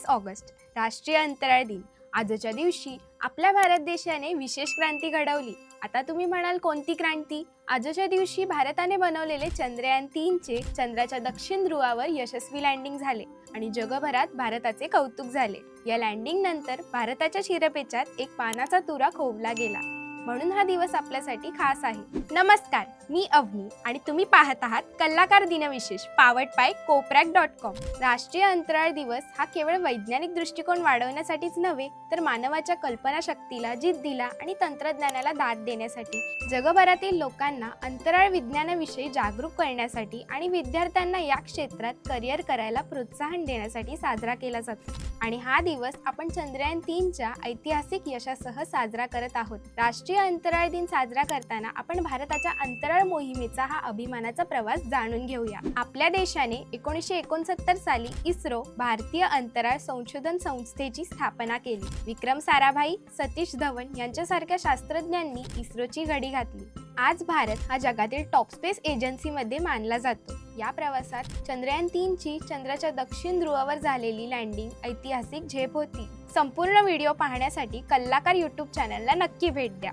August राष्ट्रीय अंतराळ दिन। आजच्या दिवशी आपल्या भारत देशाने विशेष क्रांती घडवली। आता तुम्ही म्हणाल कोणती क्रांती? आजच्या दिवशी भारताने बनवलेले चंद्रयान-3 चे चंद्राच्या दक्षिण ध्रुवावर यशस्वी लँडिंग झाले आणि जगभरात भारताचे कौतुक झाले। या लँडिंग नंतर भारताच्या शिरपेचात एक पानाचा तुरा खोवला गेला, म्हणून हा दिवस आपल्यासाठी खास आहे। नमस्कार, मी अवनी आणि तुम्ही पाहत आहात कलाकार दिन विशेष पावर्ड बाय कोपरॅक.com। राष्ट्रीय अंतराळ दिवस हा केवळ वैज्ञानिक दृष्टिकोन वाढवण्यासाठीच नव्हे, तर मानवाच्या कल्पनाशक्तीला, जिद्दीला आणि तंत्रज्ञानाला दाद देण्यासाठी, जगभरातील लोकांना अंतराळ विज्ञानाविषयी जागरूक करण्यासाठी आणि विद्यार्थ्यांना या क्षेत्रात करिअर करायला प्रोत्साहन देण्यासाठी साजरा केला जातो। आणि हा दिवस आपण चंद्रयान-3 च्या ऐतिहासिक यशासह साजरा करत आहोत। राष्ट्रीय अंतराळ दिन साजरा करताना आपण भारताच्या अंतराळ मोहिमेचा हा अभिमानाचा प्रवास जाणून घेऊया। आपल्या देशाने 1969 साली इस्रो भारतीय अंतराळ संशोधन संस्थेची स्थापना केली। विक्रम साराभाई, सतीश धवन यांच्यासारख्या शास्त्रज्ञांनी इस्रोची घडी घातली। आज भारत हा जगातील टॉप स्पेस एजन्सीमध्ये मानला जातो। या प्रवासात चंद्रयान-3 ची चंद्राच्या दक्षिण ध्रुवावर झालेली लँडिंग ऐतिहासिक झेप होती। संपूर्ण व्हिडिओ पाहण्यासाठी कलाकार YouTube चॅनलला नक्की भेट द्या।